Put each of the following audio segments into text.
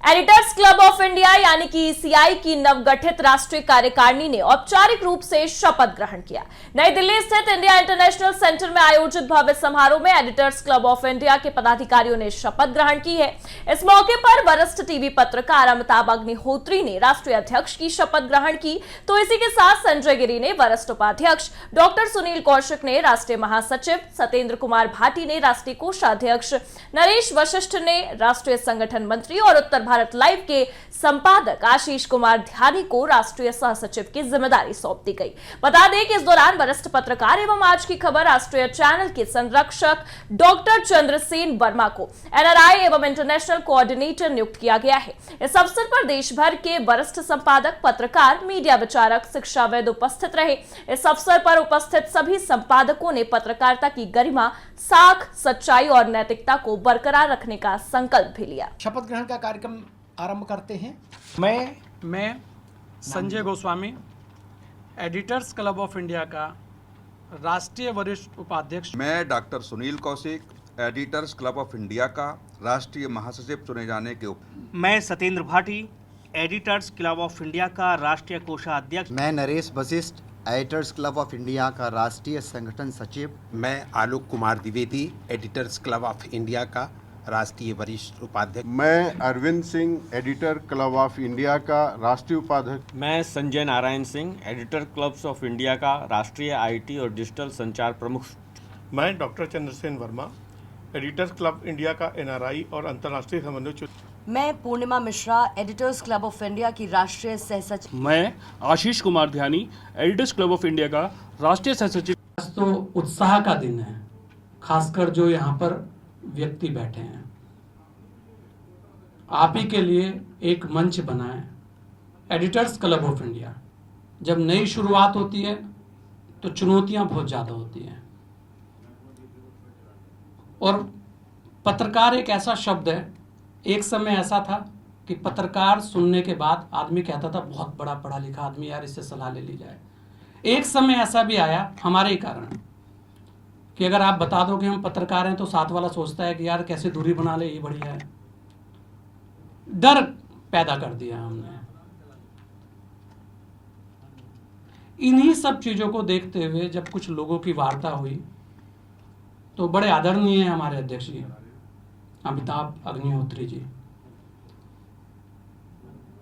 Editors club of India यानी कि ECI की नवगठित राष्ट्रीय कार्यकारिणी ने औपचारिक रूप से शपथ ग्रहण किया। नई दिल्ली स्थित इंडिया इंटरनेशनल सेंटर में आयोजित भव्य समारोह में एडिटर्स क्लब ऑफ इंडिया के पदाधिकारियों ने शपथ ग्रहण की है। इस मौके पर वरिष्ठ टीवी पत्रकार अमिताभ अग्निहोत्री ने राष्ट्रीय अध्यक्ष की शपथ ग्रहण की, तो इसी के साथ संजय गिरी ने वरिष्ठ उपाध्यक्ष, डॉक्टर सुनील कौशिक ने राष्ट्रीय महासचिव, सत्येंद्र कुमार भाटी ने राष्ट्रीय कोषाध्यक्ष, नरेश वशिष्ठ ने राष्ट्रीय संगठन मंत्री और उत्तर भारत लाइव के संपादक आशीष कुमार ध्यानी को राष्ट्रीय सह सचिव की जिम्मेदारी सौंप दी गई। बता दें कि इस दौरान वरिष्ठ पत्रकार एवं आज की खबर राष्ट्रीय चैनल के संरक्षक डॉक्टर चंद्रसेन वर्मा को एनआरआई एवं इंटरनेशनल कोऑर्डिनेटर नियुक्त किया गया है। इस अवसर पर देश भर के वरिष्ठ संपादक, पत्रकार, मीडिया विचारक, शिक्षाविद उपस्थित रहे। इस अवसर पर उपस्थित सभी संपादकों ने पत्रकारिता की गरिमा, साख, सच्चाई और नैतिकता को बरकरार रखने का संकल्प भी लिया। शपथ ग्रहण का कार्यक्रम आरंभ करते हैं। मैं Sanjay Goswami, editors club of India का राष्ट्रीय वरिष्ठ उपाध्यक्ष। मैं doctor Sunil Kaushik, editors club of India का राष्ट्रीय महासचिव चुने जाने के मैं Satyendra Bhati, editors club of India का राष्ट्रीय कोषाध्यक्ष। मैं Naresh Vashishth, editors club of India का राष्ट्रीय संगठन सचिव। मैं Alok Kumar Dwivedi, editors club of India का राष्ट्रीय वरिष्ठ उपाध्यक्ष। मैं Arvind Singh, editor club of India का राष्ट्रीय उपाध्यक्ष। मैं Sanjay Narayan Singh, editor clubs of India का राष्ट्रीय आईटी और डिजिटल संचार प्रमुख। मैं doctor Chandrasen Verma, editors club India का एनआरआई और अंतर्राष्ट्रीय संबंधों। मैं Purnima Mishra, editors club of India की राष्ट्रीय सह सचिव। मैं Ashish Kumar Dhyani, editors club of India का राष्ट्रीय सह सचिव। तो उत्साह का दिन है, खासकर जो यहाँ पर व्यक्ति बैठे हैं। आप ही के लिए एक मंच बना है एडिटर्स क्लब ऑफ इंडिया। जब नई शुरुआत होती है तो चुनौतियां बहुत ज़्यादा होती हैं, और पत्रकार एक ऐसा शब्द है, एक समय ऐसा था कि पत्रकार सुनने के बाद आदमी कहता था बहुत बड़ा पढ़ा लिखा आदमी, यार इससे सलाह ले ली जाए। एक समय ऐसा भी आया हमारे ही कारण कि अगर आप बता दो कि हम पत्रकार हैं तो साथ वाला सोचता है कि यार कैसे दूरी बना ले, ये बढ़िया है। डर पैदा कर दिया हमने। इन्हीं सब चीजों को देखते हुए जब कुछ लोगों की वार्ता हुई तो बड़े आदरणीय हैं हमारे अध्यक्ष जी अमिताभ अग्निहोत्री जी।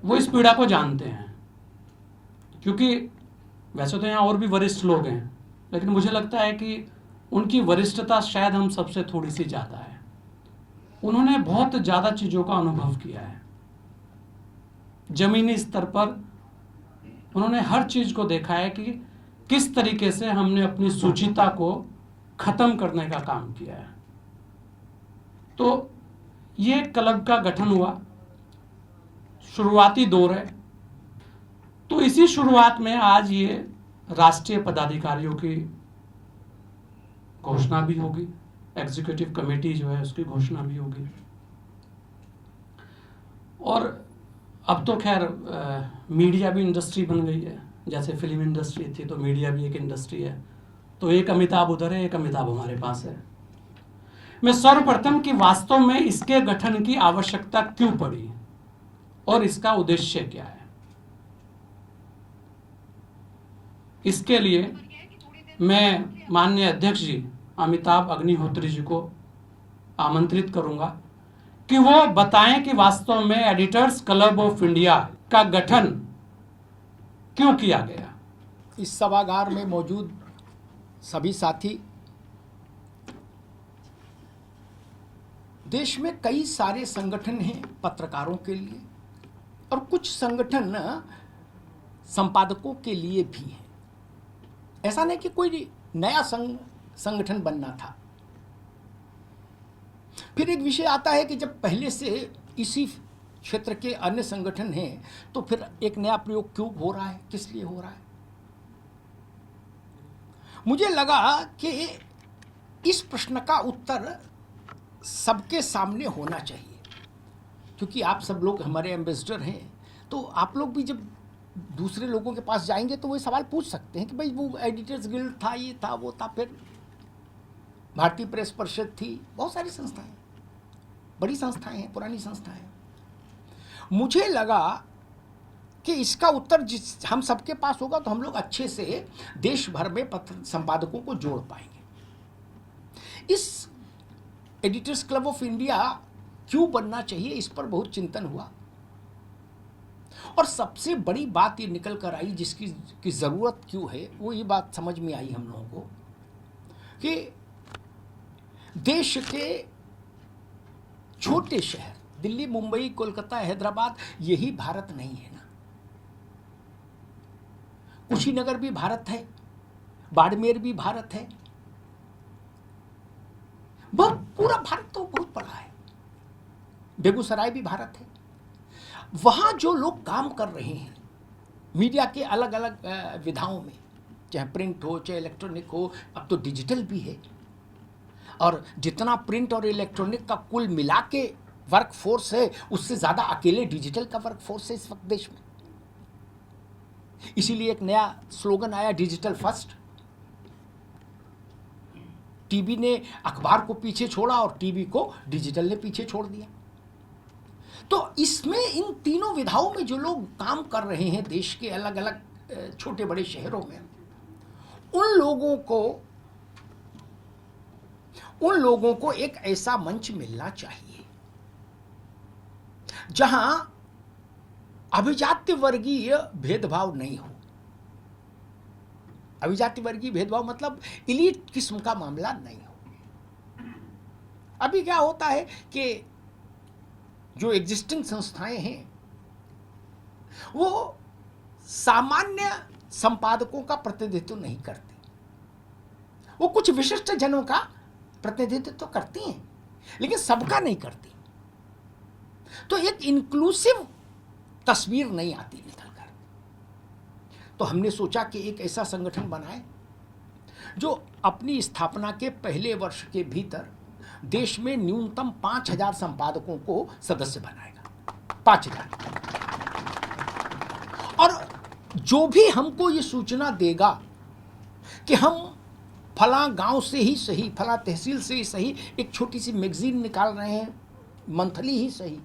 वो इस पीड़ा को जानते हैं, क्योंकि वैसे तो यहाँ और भी वरिष्ठ लोग हैं, लेकिन मुझे लगता है कि उनकी वरिष्ठता शायद हम सबसे थोड़ी सी ज़्यादा है। उन्होंने बहुत ज़्यादा चीज़ों का अनुभव किया है। जमीनी स्तर पर उन्होंने हर चीज़ को देखा है कि किस तरीके से हमने अपनी सूचिता को ख़त्म करने का काम किया है। तो ये क्लब का गठन हुआ, शुरुआती दौर है। तो इसी शुरुआत में आज ये राष्ट्रीय पदाधिकारियों की घोषणा भी होगी, एग्जीक्यूटिव कमेटी जो है उसकी घोषणा भी होगी। और अब तो खैर मीडिया भी इंडस्ट्री बन गई है। जैसे फिल्म इंडस्ट्री थी तो मीडिया भी एक इंडस्ट्री है। तो एक अमिताभ उधर है, एक अमिताभ हमारे पास है। मैं सर्वप्रथम कि वास्तव में इसके गठन की आवश्यकता क्यों पड़ी और इसका उद्देश्य क्या है, इसके लिए मैं माननीय अध्यक्ष जी अमिताभ अग्निहोत्री जी को आमंत्रित करूंगा कि वो बताएं कि वास्तव में एडिटर्स क्लब ऑफ इंडिया का गठन क्यों किया गया। इस सभागार में मौजूद सभी साथी, देश में कई सारे संगठन हैं पत्रकारों के लिए, और कुछ संगठन संपादकों के लिए भी हैं। ऐसा नहीं कि कोई नया संगठन बनना था। फिर एक विषय आता है कि जब पहले से इसी क्षेत्र के अन्य संगठन हैं तो फिर एक नया प्रयोग क्यों हो रहा है, किस लिए हो रहा है। मुझे लगा कि इस प्रश्न का उत्तर सबके सामने होना चाहिए, क्योंकि आप सब लोग हमारे एम्बेसडर हैं। तो आप लोग भी जब दूसरे लोगों के पास जाएंगे तो वो सवाल पूछ सकते हैं कि भाई वो एडिटर्स गिल्ड था, ये था, वो था, फिर भारतीय प्रेस परिषद थी, बहुत सारी संस्थाएं, बड़ी संस्थाएं हैं, पुरानी संस्थाएं। मुझे लगा कि इसका उत्तर जिस हम सबके पास होगा तो हम लोग अच्छे से देश भर में पत्र संपादकों को जोड़ पाएंगे। इस एडिटर्स क्लब ऑफ इंडिया क्यों बनना चाहिए, इस पर बहुत चिंतन हुआ और सबसे बड़ी बात ये निकल कर आई जिसकी की ज़रूरत क्यों है, वो ये बात समझ में आई हम लोगों को कि देश के छोटे शहर दिल्ली, मुंबई, कोलकाता, हैदराबाद, यही भारत नहीं है ना। कुशीनगर भी भारत है, बाड़मेर भी भारत है, बहुत पूरा भारत तो बहुत बड़ा है, बेगूसराय भी भारत है। वहां जो लोग काम कर रहे हैं मीडिया के अलग अलग विधाओं में, चाहे प्रिंट हो चाहे इलेक्ट्रॉनिक हो, अब तो डिजिटल भी है, और जितना प्रिंट और इलेक्ट्रॉनिक का कुल मिला के वर्क फोर्स है उससे ज़्यादा अकेले डिजिटल का वर्क फोर्स है इस वक्त देश में। इसीलिए एक नया स्लोगन आया, डिजिटल फर्स्ट। टीवी ने अखबार को पीछे छोड़ा और टीवी को डिजिटल ने पीछे छोड़ दिया। तो इसमें इन तीनों विधाओं में जो लोग काम कर रहे हैं देश के अलग अलग छोटे बड़े शहरों में, उन लोगों को एक ऐसा मंच मिलना चाहिए जहां अभिजात्य वर्गीय भेदभाव नहीं हो। अभिजात्य वर्गीय भेदभाव मतलब इलीट किस्म का मामला नहीं हो। अभी क्या होता है कि जो एग्जिस्टिंग संस्थाएं हैं वो सामान्य संपादकों का प्रतिनिधित्व नहीं करती, वो कुछ विशिष्ट जनों का प्रतिनिधित्व तो करती हैं लेकिन सबका नहीं करती। तो एक इंक्लूसिव तस्वीर नहीं आती निकल कर। तो हमने सोचा कि एक ऐसा संगठन बनाए जो अपनी स्थापना के पहले वर्ष के भीतर देश में न्यूनतम 5000 संपादकों को सदस्य बनाएगा, 5000। और जो भी हमको ये सूचना देगा कि हम फला गांव से ही सही, फला तहसील से ही सही एक छोटी सी मैगजीन निकाल रहे हैं, मंथली ही सही,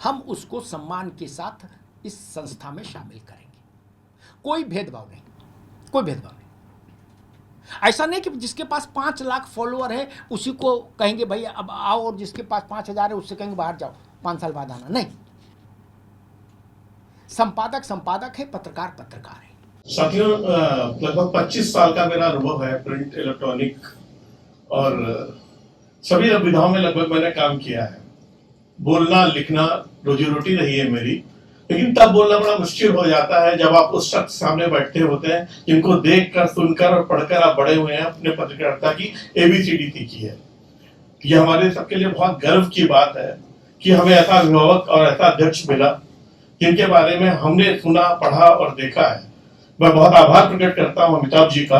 हम उसको सम्मान के साथ इस संस्था में शामिल करेंगे। कोई भेदभाव नहीं, कोई भेदभाव नहीं। ऐसा नहीं कि जिसके पास 5 लाख फॉलोअर है उसी को कहेंगे भाई अब आओ, और जिसके पास 5000 है उससे कहेंगे बाहर जाओ, 5 साल बाद आना। नहीं, संपादक संपादक है, पत्रकार पत्रकार है। साथियों, लगभग 25 साल का मेरा अनुभव है प्रिंट, इलेक्ट्रॉनिक और सभी विधाओं में लगभग मैंने काम किया है। बोलना लिखना रोजी रोटी रही है मेरी, लेकिन तब बोलना बड़ा मुश्किल हो जाता है जब आप उस शख्स सामने बैठे होते हैं जिनको देखकर, सुनकर और पढ़कर आप बड़े हुए हैं, अपने पत्रकारिता की ABCD सीखी है। यह हमारे सबके लिए बहुत गर्व की बात है कि हमें ऐसा अभिभावक और ऐसा अध्यक्ष मिला जिनके बारे में हमने सुना, पढ़ा और देखा है। मैं बहुत आभार प्रकट करता हूँ अमिताभ जी का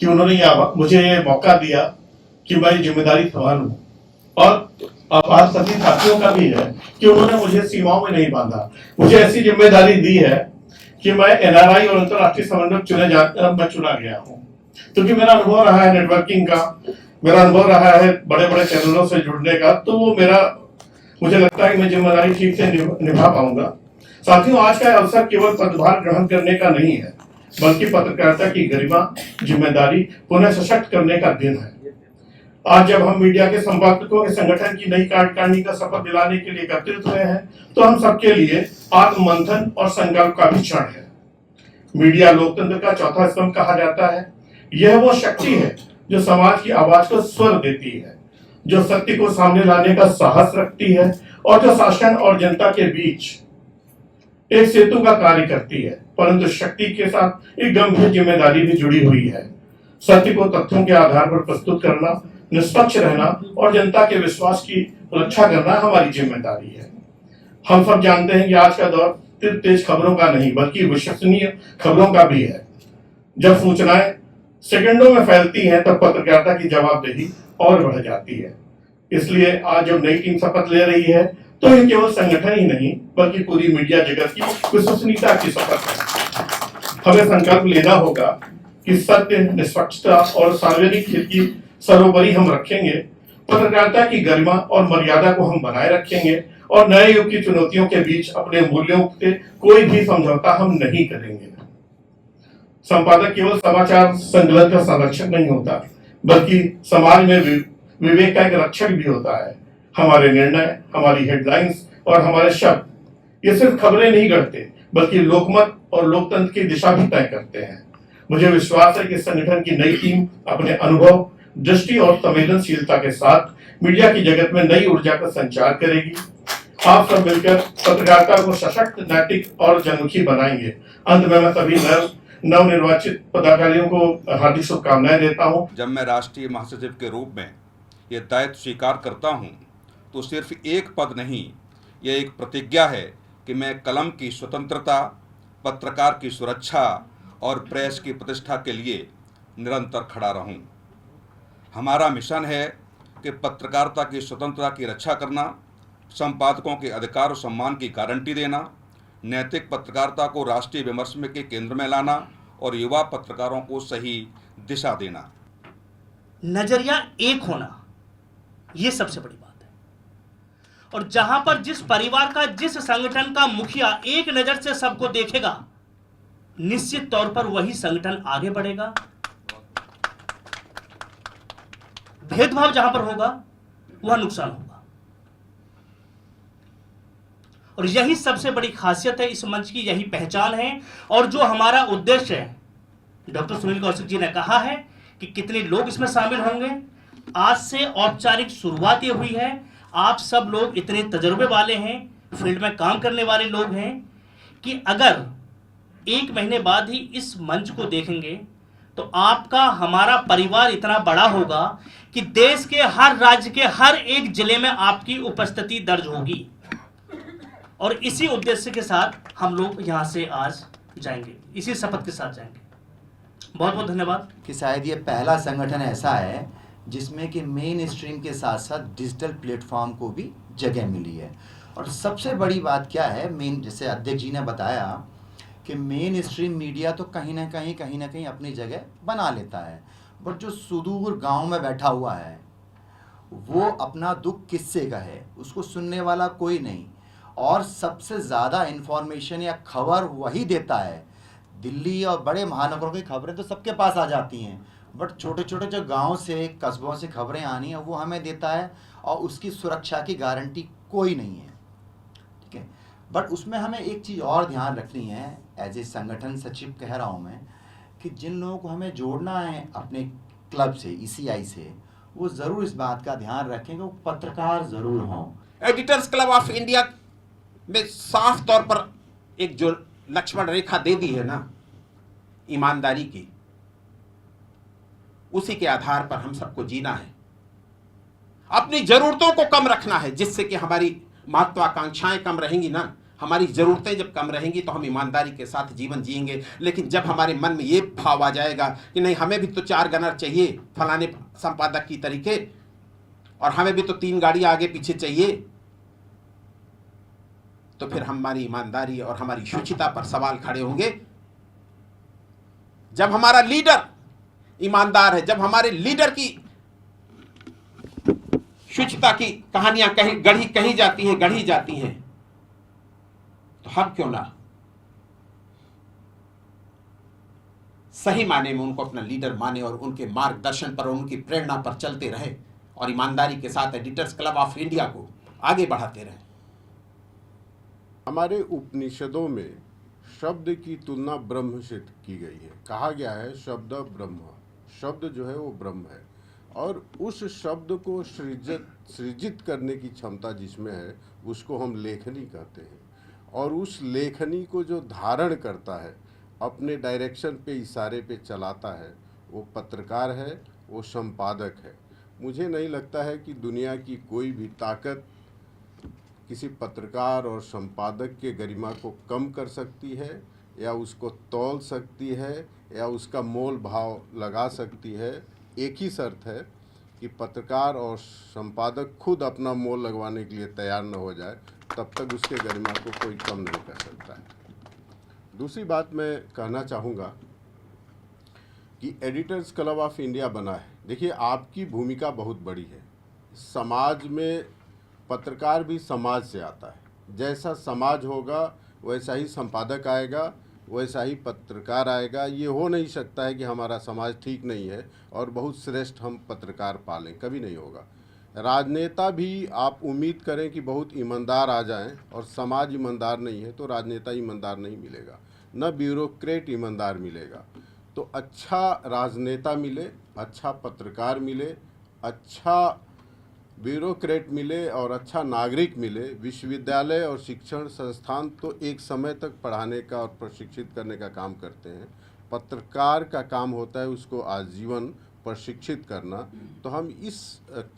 कि उन्होंने मुझे ये मौका दिया कि मैं जिम्मेदारी संभालूं, और आभार सभी साथियों का भी है कि उन्होंने मुझे सीमाओं में नहीं बांधा। मुझे ऐसी जिम्मेदारी दी है कि मैं NRI और अंतर्राष्ट्रीय समन्वयक मैं चुना गया हूँ, क्योंकि मेरा अनुभव रहा है नेटवर्किंग का, मेरा अनुभव रहा है बड़े बड़े चैनलों से जुड़ने का, तो वो मुझे लगता है कि मैं जिम्मेदारी ठीक से निभा पाऊंगा। साथियों, आज का अवसर केवल पदभार ग्रहण करने का नहीं है, बल्कि पत्रकारिता की गरिमा, जिम्मेदारी पुनः सशक्त करने का दिन है। आज जब हम मीडिया के संपादकों के संगठन की नई कार्यकारिणी का शपथ दिलाने के लिए एकत्रित हुए हैं, तो हम सबके लिए आत्ममंथन और संकल्प का भी क्षण है। मीडिया लोकतंत्र का चौथा स्तंभ कहा जाता है। यह वो शक्ति है जो समाज की आवाज को स्वर देती है, जो सत्य को सामने लाने का साहस रखती है और जो शासन और जनता के बीच एक सेतु का कार्य करती है। परंतु शक्ति के साथ एक गंभीर जिम्मेदारी भी जुड़ी हुई है। सत्य को तथ्यों के आधार पर प्रस्तुत करना, निष्पक्ष रहना और जनता के विश्वास की रक्षा करना हमारी जिम्मेदारी है। हम सब जानते हैं कि आज का दौर सिर्फ तेज खबरों का नहीं बल्कि विश्वसनीय खबरों का भी है। जब सूचनाएं सेकंडों में फैलती हैं तब पत्रकारिता की जवाबदेही और बढ़ जाती है। इसलिए आज जब नई टीम शपथ ले रही है तो ये केवल संगठन ही नहीं बल्कि पूरी मीडिया जगत की विश्वसनीयता की शपथ है। हमें संकल्प लेना होगा कि सत्य, निष्पक्षता और सार्वजनिक हित की सर्वोपरि हम रखेंगे, पत्रकारिता की गरिमा और मर्यादा को हम बनाए रखेंगे और नए युग की चुनौतियों के बीच अपने मूल्यों के कोई भी समझौता हम नहीं करेंगे। संपादक केवल समाचार संकलन का संरक्षक नहीं होता, बल्कि समाज में विवेक का एक रक्षक भी होता है। हमारे निर्णय, हमारी हेडलाइंस और हमारे शब्द ये सिर्फ खबरें नहीं गढ़ते, बल्कि लोकमत और लोकतंत्र की दिशा भी तय करते हैं। मुझे विश्वास है कि संगठन की नई टीम अपने अनुभव, दृष्टि और संवेदनशीलता के साथ मीडिया की जगत में नई ऊर्जा का संचार करेगी। आप सब मिलकर पत्रकारिता को सशक्त, नैतिक और जनमुखी बनाएंगे। अंत में मैं सभी नवनिर्वाचित पदाधिकारियों को हार्दिक शुभकामनाएं देता हूं। जब मैं राष्ट्रीय महासचिव के रूप में ये दायित्व स्वीकार करता हूं, तो सिर्फ एक पद नहीं, यह एक प्रतिज्ञा है कि मैं कलम की स्वतंत्रता, पत्रकार की सुरक्षा और प्रेस की प्रतिष्ठा के लिए निरंतर खड़ा रहूं। हमारा मिशन है कि पत्रकारिता की स्वतंत्रता की रक्षा करना, संपादकों के अधिकार और सम्मान की गारंटी देना, नैतिक पत्रकारिता को राष्ट्रीय विमर्श के केंद्र में लाना और युवा पत्रकारों को सही दिशा देना। नजरिया एक होना, ये सबसे बड़ी बात है। और जहां पर जिस परिवार का, जिस संगठन का मुखिया एक नजर से सबको देखेगा, निश्चित तौर पर वही संगठन आगे बढ़ेगा। भेदभाव जहां पर होगा वह नुकसान होगा। और यही सबसे बड़ी खासियत है इस मंच की, यही पहचान है। और जो हमारा उद्देश्य है, डॉक्टर सुनील कौशिक जी ने कहा है कि कितने लोग इसमें शामिल होंगे। आज से औपचारिक शुरुआत ये हुई है। आप सब लोग इतने तजुर्बे वाले हैं, फील्ड में काम करने वाले लोग हैं कि अगर 1 महीने बाद ही इस मंच को देखेंगे तो आपका, हमारा परिवार इतना बड़ा होगा कि देश के हर राज्य के हर एक जिले में आपकी उपस्थिति दर्ज होगी। और इसी उद्देश्य के साथ हम लोग यहाँ से आज जाएंगे, इसी शपथ के साथ जाएंगे। बहुत बहुत धन्यवाद। कि शायद ये पहला संगठन ऐसा है जिसमें कि मेन स्ट्रीम के साथ साथ डिजिटल प्लेटफॉर्म को भी जगह मिली है। और सबसे बड़ी बात क्या है, मेन, जैसे अध्यक्ष जी ने बताया कि मेन स्ट्रीम मीडिया तो कहीं ना कहीं अपनी जगह बना लेता है, बट जो सुदूर गांव में बैठा हुआ है वो अपना दुख किससे कहे, उसको सुनने वाला कोई नहीं। और सबसे ज़्यादा इन्फॉर्मेशन या खबर वही देता है। दिल्ली और बड़े महानगरों की खबरें तो सबके पास आ जाती हैं, बट छोटे छोटे जो गांव से, कस्बों से खबरें आनी है वो हमें देता है, और उसकी सुरक्षा की गारंटी कोई नहीं है। ठीक है, बट उसमें हमें एक चीज़ और ध्यान रखनी है, एज ए संगठन सचिव कह रहा हूँ मैं, कि जिन लोगों को हमें जोड़ना है अपने क्लब से, ECI से, वो ज़रूर इस बात का ध्यान रखें कि वो पत्रकार ज़रूर हों। एडिटर्स क्लब ऑफ इंडिया में साफ तौर पर एक जो लक्ष्मण रेखा दे दी है ना ईमानदारी की, उसी के आधार पर हम सबको जीना है। अपनी जरूरतों को कम रखना है, जिससे कि हमारी महत्वाकांक्षाएं कम रहेंगी ना, हमारी जरूरतें जब कम रहेंगी तो हम ईमानदारी के साथ जीवन जिएंगे। लेकिन जब हमारे मन में ये भाव आ जाएगा कि नहीं, हमें भी तो 4 गनर चाहिए फलाने संपादक की तरीके, और हमें भी तो 3 गाड़ी आगे पीछे चाहिए, तो फिर हमारी ईमानदारी और हमारी शुचिता पर सवाल खड़े होंगे। जब हमारा लीडर ईमानदार है, जब हमारे लीडर की शुचिता की कहानियां गढ़ी जाती हैं, तो हम क्यों ना सही माने में उनको अपना लीडर माने और उनके मार्गदर्शन पर और उनकी प्रेरणा पर चलते रहे और ईमानदारी के साथ एडिटर्स क्लब ऑफ इंडिया को आगे बढ़ाते रहे। हमारे उपनिषदों में शब्द की तुलना ब्रह्म से की गई है। कहा गया है शब्द ब्रह्म, शब्द जो है वो ब्रह्म है, और उस शब्द को सृजित करने की क्षमता जिसमें है उसको हम लेखनी कहते हैं। और उस लेखनी को जो धारण करता है, अपने डायरेक्शन पे, इशारे पे चलाता है, वो पत्रकार है, वो संपादक है। मुझे नहीं लगता है कि दुनिया की कोई भी ताकत किसी पत्रकार और संपादक के गरिमा को कम कर सकती है, या उसको तौल सकती है, या उसका मोल भाव लगा सकती है। एक ही शर्त है कि पत्रकार और संपादक खुद अपना मोल लगवाने के लिए तैयार न हो जाए, तब तक उसके गरिमा को कोई कम नहीं कर सकता है। दूसरी बात मैं कहना चाहूँगा कि एडिटर्स क्लब ऑफ इंडिया बना है। देखिए, आपकी भूमिका बहुत बड़ी है। समाज में पत्रकार भी समाज से आता है। जैसा समाज होगा वैसा ही संपादक आएगा, वैसा ही पत्रकार आएगा। ये हो नहीं सकता है कि हमारा समाज ठीक नहीं है और बहुत श्रेष्ठ हम पत्रकार पालें, कभी नहीं होगा। राजनेता भी आप उम्मीद करें कि बहुत ईमानदार आ जाएं और समाज ईमानदार नहीं है तो राजनेता ईमानदार नहीं मिलेगा, न ब्यूरोक्रेट ईमानदार मिलेगा। तो अच्छा राजनेता मिले, अच्छा पत्रकार मिले, अच्छा ब्यूरोक्रेट मिले और अच्छा नागरिक मिले। विश्वविद्यालय और शिक्षण संस्थान तो एक समय तक पढ़ाने का और प्रशिक्षित करने का काम करते हैं, पत्रकार का काम होता है उसको आजीवन प्रशिक्षित करना। तो हम इस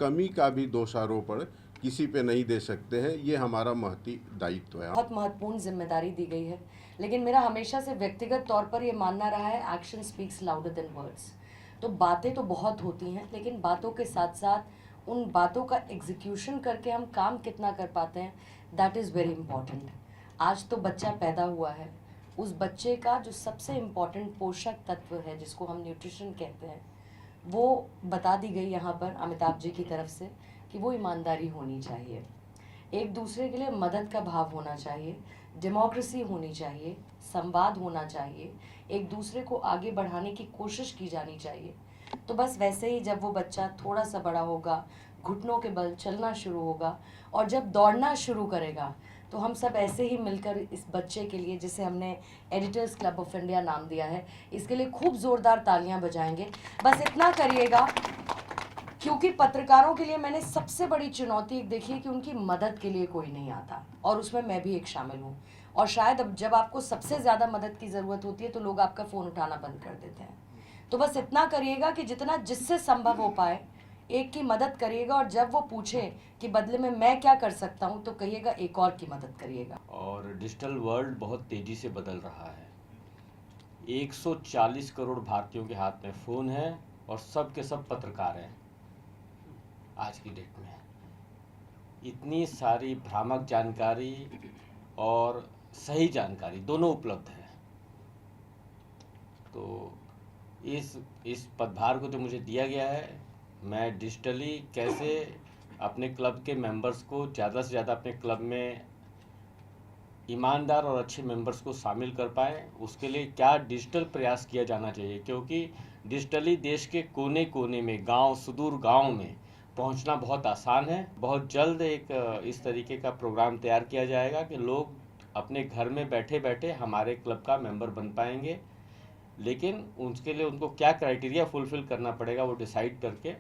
कमी का भी दोषारोपण किसी पे नहीं दे सकते हैं, ये हमारा महती दायित्व है। बहुत महत्वपूर्ण जिम्मेदारी दी गई है, लेकिन मेरा हमेशा से व्यक्तिगत तौर पर ये मानना रहा है action speaks louder than words. तो बातें तो बहुत होती हैं, लेकिन बातों के साथ साथ उन बातों का एग्जीक्यूशन करके हम काम कितना कर पाते हैं, दैट इज़ वेरी इंपॉर्टेंट। आज तो बच्चा पैदा हुआ है, उस बच्चे का जो सबसे इम्पॉर्टेंट पोषक तत्व है जिसको हम न्यूट्रिशन कहते हैं, वो बता दी गई यहाँ पर अमिताभ जी की तरफ से कि वो ईमानदारी होनी चाहिए, एक दूसरे के लिए मदद का भाव होना चाहिए, डेमोक्रेसी होनी चाहिए, संवाद होना चाहिए, एक दूसरे को आगे बढ़ाने की कोशिश की जानी चाहिए। तो बस वैसे ही जब वो बच्चा थोड़ा सा बड़ा होगा, घुटनों के बल चलना शुरू होगा और जब दौड़ना शुरू करेगा, तो हम सब ऐसे ही मिलकर इस बच्चे के लिए, जिसे हमने एडिटर्स क्लब ऑफ इंडिया नाम दिया है, इसके लिए खूब ज़ोरदार तालियां बजाएंगे। बस इतना करिएगा, क्योंकि पत्रकारों के लिए मैंने सबसे बड़ी चुनौती एक देखी है कि उनकी मदद के लिए कोई नहीं आता, और उसमें मैं भी एक शामिल हूँ। और शायद अब जब आपको सबसे ज़्यादा मदद की ज़रूरत होती है तो लोग आपका फ़ोन उठाना बंद कर देते हैं। तो बस इतना करिएगा कि जितना जिससे संभव हो पाए एक की मदद करिएगा, और जब वो पूछे कि बदले में मैं क्या कर सकता हूँ तो कहिएगा एक और की मदद करिएगा। और डिजिटल वर्ल्ड बहुत तेज़ी से बदल रहा है। 140 करोड़ भारतीयों के हाथ में फ़ोन है और सब के सब पत्रकार हैं। आज की डेट में इतनी सारी भ्रामक जानकारी और सही जानकारी दोनों उपलब्ध है। तो इस पदभार को जो मुझे दिया गया है, मैं डिजिटली कैसे अपने क्लब के मेंबर्स को ज़्यादा से ज़्यादा अपने क्लब में ईमानदार और अच्छे मेंबर्स को शामिल कर पाएँ, उसके लिए क्या डिजिटल प्रयास किया जाना चाहिए। क्योंकि डिजिटली देश के कोने कोने में, गांव, सुदूर गांव में पहुंचना बहुत आसान है। बहुत जल्द एक इस तरीके का प्रोग्राम तैयार किया जाएगा कि लोग अपने घर में बैठे बैठे हमारे क्लब का मेंबर बन पाएंगे, लेकिन उसके लिए उनको क्या क्राइटेरिया फुलफिल करना पड़ेगा वो डिसाइड करके,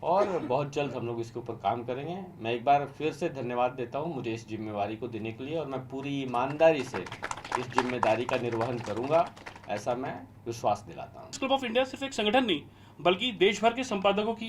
और बहुत जल्द हम लोग इसके ऊपर काम करेंगे। मैं एक बार फिर से धन्यवाद देता हूं मुझे इस जिम्मेवारी को देने के लिए, और मैं पूरी ईमानदारी से इस जिम्मेदारी का निर्वहन करूंगा, ऐसा मैं विश्वास दिलाता हूं। क्लब ऑफ इंडिया सिर्फ एक संगठन नहीं बल्कि देश भर के संपादकों की